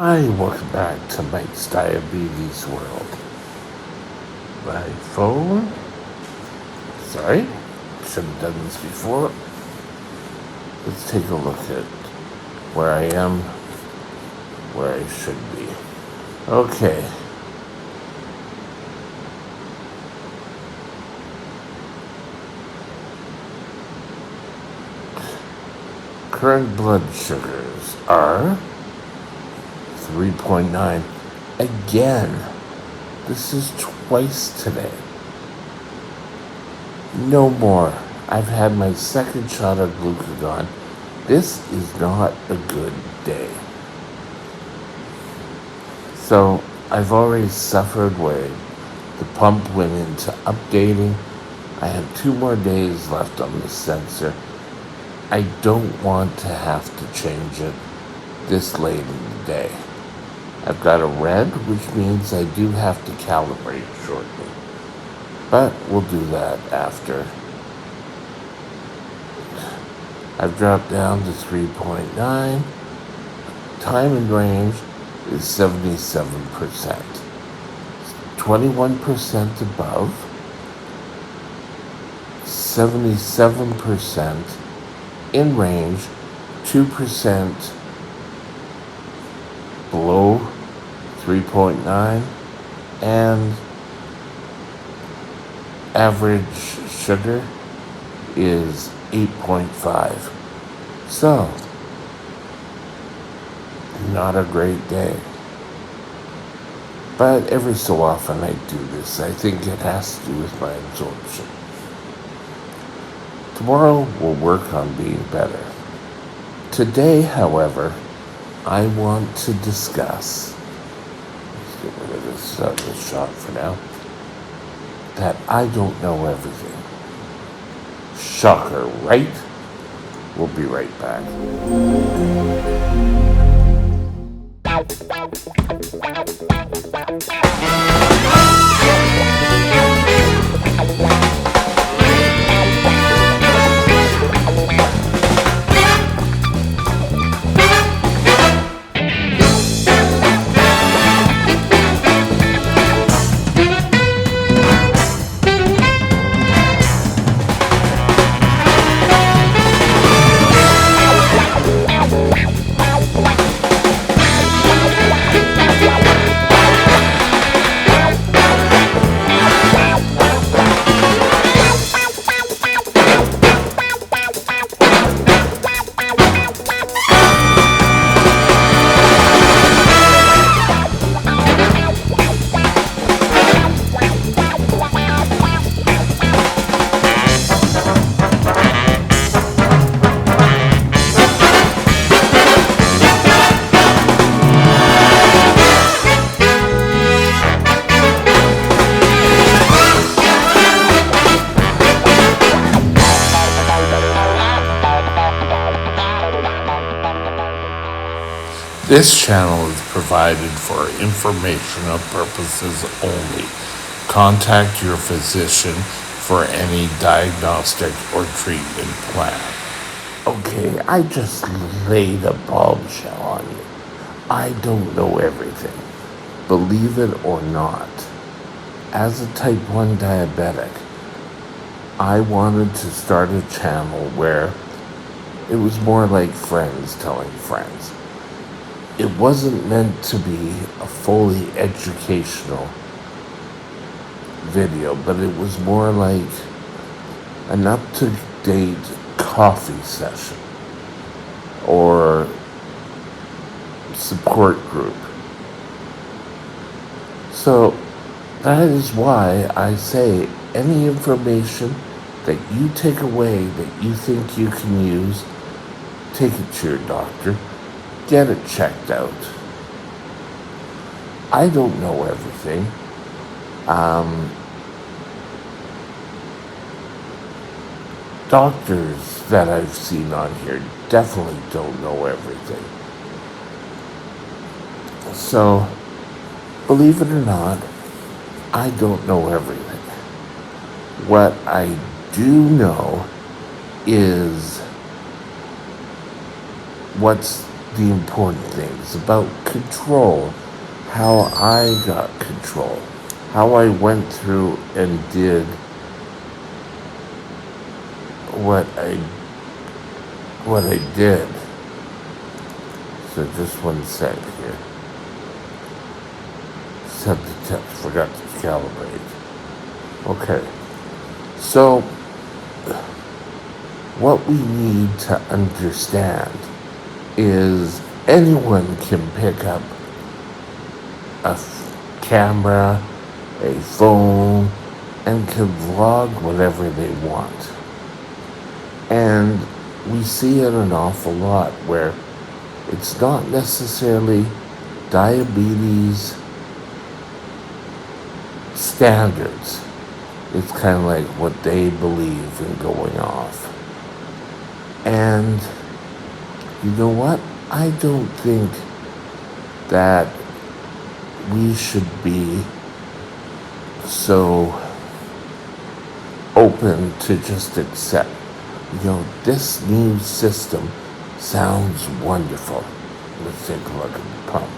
Hi, welcome back to Mike's Diabetes World. My phone, sorry, should have done this before. Let's take a look at where I am, where I should be. Okay, current blood sugars are 3.9. Again, this is twice today. No more. I've had my second shot of glucagon. This is not a good day. So I've already suffered where the pump went into updating. I have 2 more days left on the sensor. I don't want to have to change it this late in the day. I've got a red, which means I do have to calibrate shortly. But we'll do that after. I've dropped down to 3.9. Time in range is 77%. 21% above, 77% in range, 2% below 3.9, and average sugar is 8.5. So, not a great day. But every so often I do this. I think it has to do with my absorption. Tomorrow we'll work on being better. Today, however, I want to discuss, let's get rid of this shot for now, that I don't know everything. Shocker, right? We'll be right back. This channel is provided for informational purposes only. Contact your physician for any diagnostic or treatment plan. Okay, I just laid a bombshell on you. I don't know everything, believe it or not. As a type 1 diabetic, I wanted to start a channel where it was more like friends telling friends. It wasn't meant to be a fully educational video, but it was more like an up-to-date coffee session or support group. So that is why I say any information that you take away that you think you can use, take it to your doctor. Get it checked out. I don't know everything. Doctors that I've seen on here definitely don't know everything. So, believe it or not, I don't know everything. What I do know is what's the important things, about control, how I got control, how I went through and did what I what I did. So just one sec here. Set the test. Forgot to calibrate. Okay. So what we need to understand is anyone can pick up camera, a phone, and can vlog whatever they want. And we see it an awful lot where it's not necessarily diabetes standards. It's kind of like what they believe in going off. And you know what? I don't think that we should be so open to just accept, this new system sounds wonderful. Let's take a look at the pump.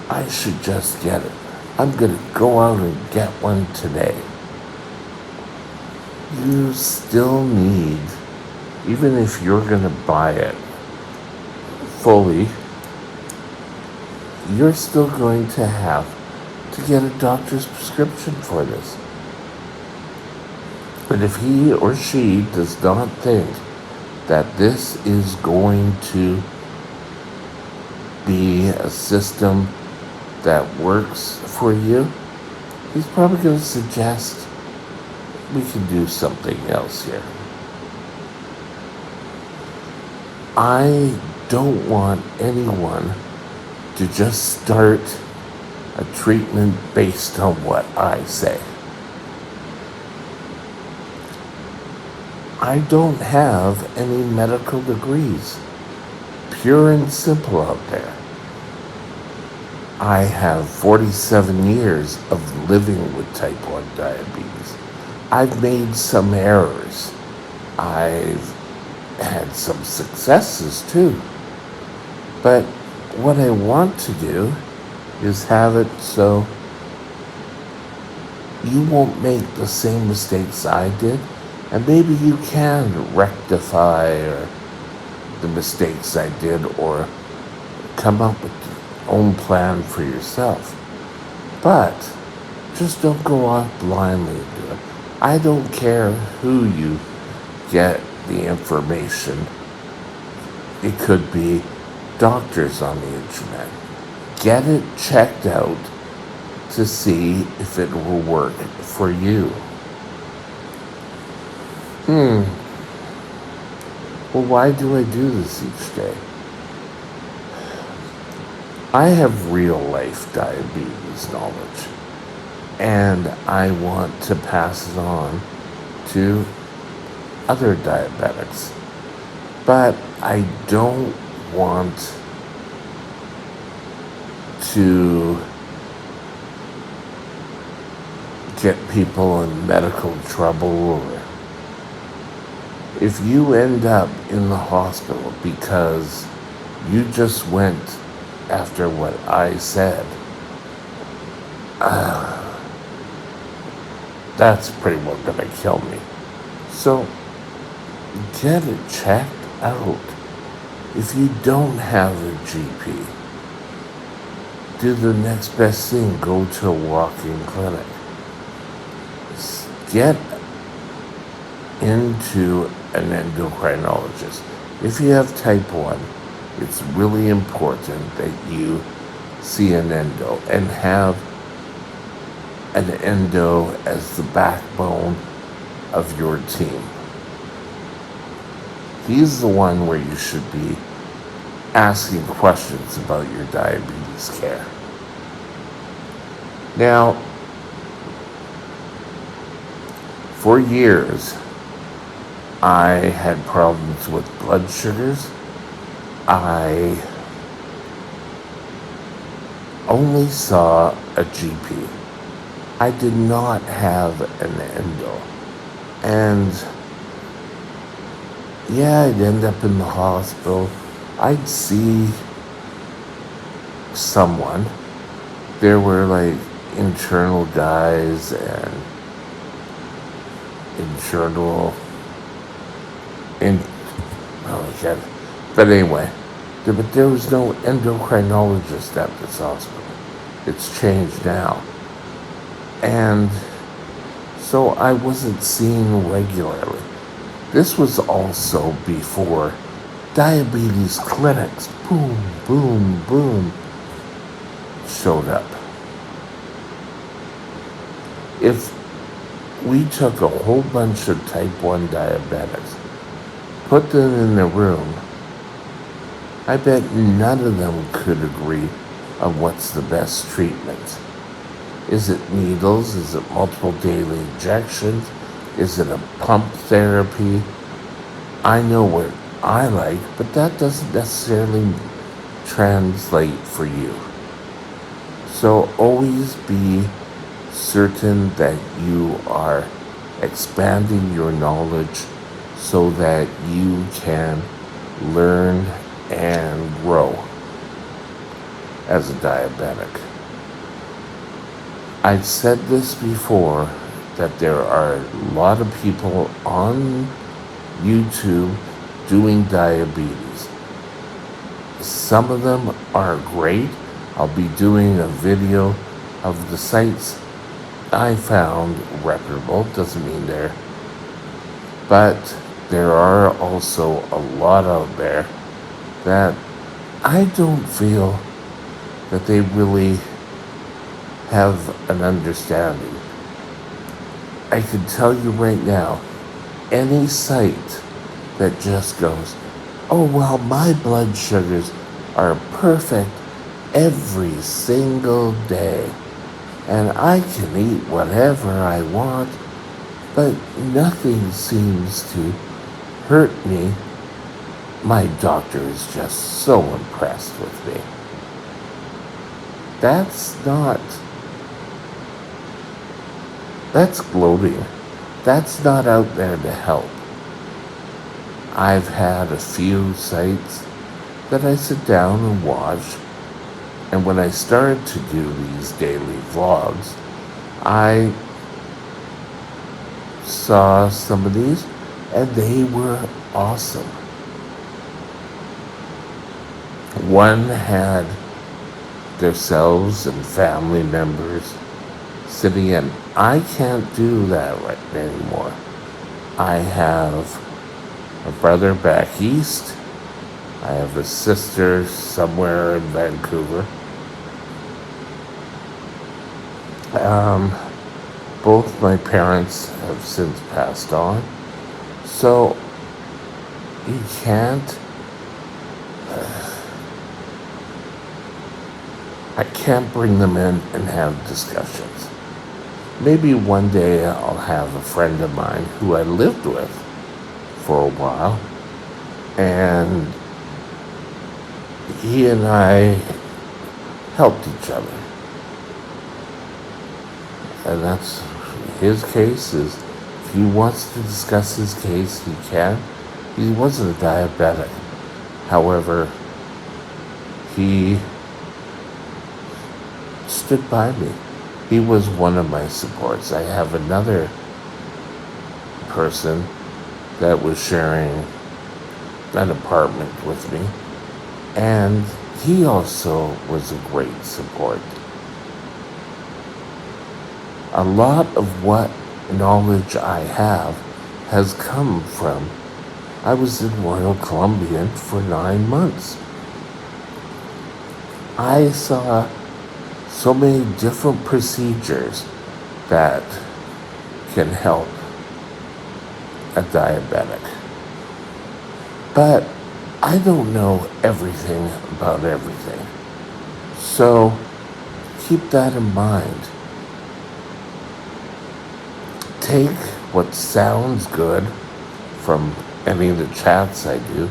I should just get it. I'm going to go out and get one today. You still need, even if you're going to buy it fully, you're still going to have to get a doctor's prescription for this. But if he or she does not think that this is going to be a system that works for you, he's probably going to suggest we can do something else here. I don't want anyone to just start a treatment based on what I say. I don't have any medical degrees, pure and simple out there. I have 47 years of living with type 1 diabetes. I've made some errors. I've had some successes too. But what I want to do is have it so you won't make the same mistakes I did, and maybe you can rectify the mistakes I did or come up with your own plan for yourself. But just don't go off blindly and do it. I don't care who you get the information. It could be doctors on the internet. Get it checked out to see if it will work for you. Well, why do I do this each day? I have real life diabetes knowledge, and I want to pass it on to other diabetics. But I don't want to get people in medical trouble, or if you end up in the hospital because you just went after what I said, that's pretty well gonna kill me. So get it checked out. If you don't have a GP, do the next best thing, go to a walk-in clinic. Get into an endocrinologist. If you have type 1, it's really important that you see an endo and have an endo as the backbone of your team. He's the one where you should be asking questions about your diabetes care. Now, for years, I had problems with blood sugars. I only saw a GP. I did not have an endo. And yeah, I'd end up in the hospital. I'd see someone. There were like internal guys and internal in oh god. But anyway, but there was no endocrinologist at this hospital. It's changed now. And so I wasn't seen regularly. This was also before diabetes clinics, boom, boom, boom, showed up. If we took a whole bunch of type 1 diabetics, put them in a room, I bet none of them could agree on what's the best treatment. Is it needles? Is it multiple daily injections? Is it a pump therapy? I know what I like, but that doesn't necessarily translate for you. So always be certain that you are expanding your knowledge so that you can learn and grow as a diabetic. I've said this before that there are a lot of people on YouTube doing diabetes. Some of them are great. I'll be doing a video of the sites I found reputable. Doesn't mean they're, but there are also a lot out there that I don't feel that they really have an understanding. I can tell you right now, any site that just goes, oh, well, my blood sugars are perfect every single day, and I can eat whatever I want, but nothing seems to hurt me. My doctor is just so impressed with me. That's gloating. That's not out there to help. I've had a few sites that I sit down and watch, and when I started to do these daily vlogs, I saw some of these, and they were awesome. One had themselves and family members sitting in. I can't do that right anymore. I have a brother back east. I have a sister somewhere in Vancouver. Both my parents have since passed on. So you can't, I can't bring them in and have discussions. Maybe one day I'll have a friend of mine who I lived with for a while, and he and I helped each other. And that's his case. Is if he wants to discuss his case, he can. He wasn't a diabetic. However, he stood by me. He was one of my supports. I have another person that was sharing an apartment with me, and he also was a great support. A lot of what knowledge I have has come from, I was in Royal Columbian for 9 months. I saw so many different procedures that can help a diabetic. But I don't know everything about everything. So keep that in mind. Take what sounds good from any of the chats I do,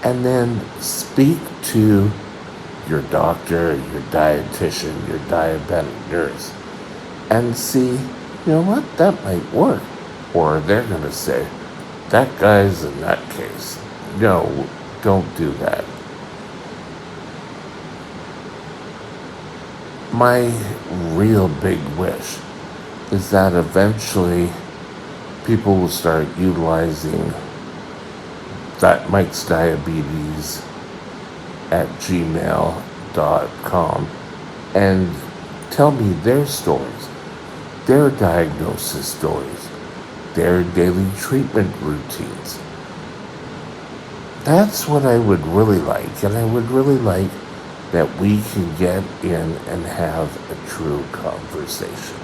and then speak to your doctor, your dietitian, your diabetic nurse, and see, you know what, that might work. Or they're going to say, that guy's a nutcase. No, don't do that. My real big wish is that eventually people will start utilizing that Mike's Diabetes at gmail.com and tell me their stories, their diagnosis stories, their daily treatment routines. That's what I would really like, and I would really like that we can get in and have a true conversation.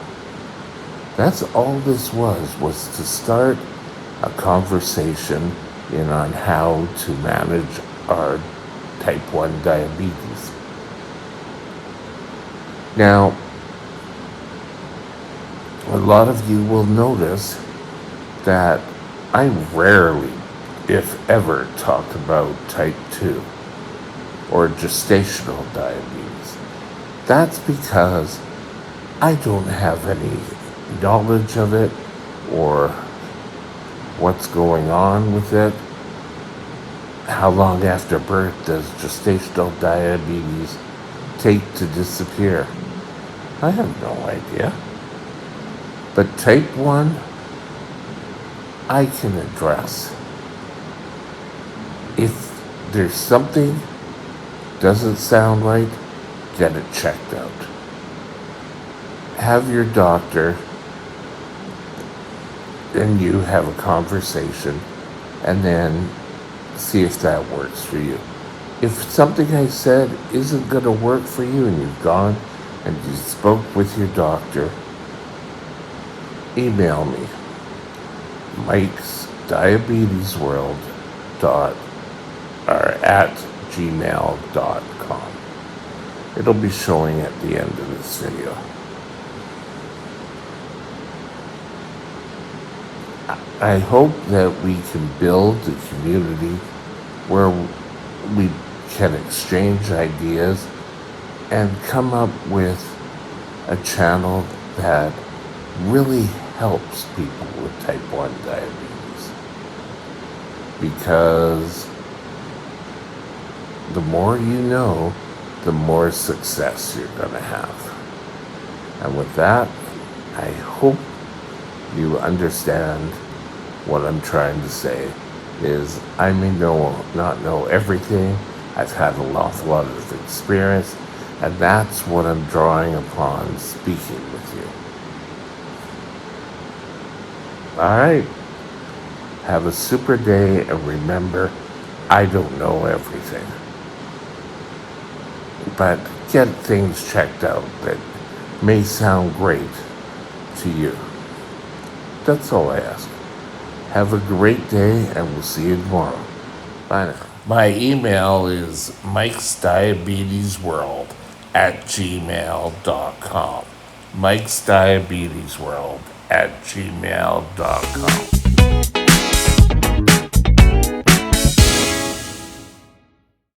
That's all this was to start a conversation in on how to manage our type 1 diabetes. Now, a lot of you will notice that I rarely, if ever, talk about type 2 or gestational diabetes. That's because I don't have any knowledge of it or what's going on with it. How long after birth does gestational diabetes take to disappear? I have no idea. But type 1, I can address. If there's something doesn't sound right, get it checked out. Have your doctor and you have a conversation and then see if that works for you. If something I said isn't going to work for you and you've gone and you spoke with your doctor, email me, Mike's Diabetes World at gmail.com. It'll be showing at the end of this video. I hope that we can build a community where we can exchange ideas and come up with a channel that really helps people with type 1 diabetes. Because the more you know, the more success you're going to have. And with that, I hope you understand what I'm trying to say is I may not know everything. I've had an awful lot of experience, and that's what I'm drawing upon speaking with you. All right. Have a super day, and remember, I don't know everything. But get things checked out that may sound great to you. That's all I ask. Have a great day, and we'll see you tomorrow. Bye now. My email is mikesdiabetesworld at gmail.com. mikesdiabetesworld at gmail.com.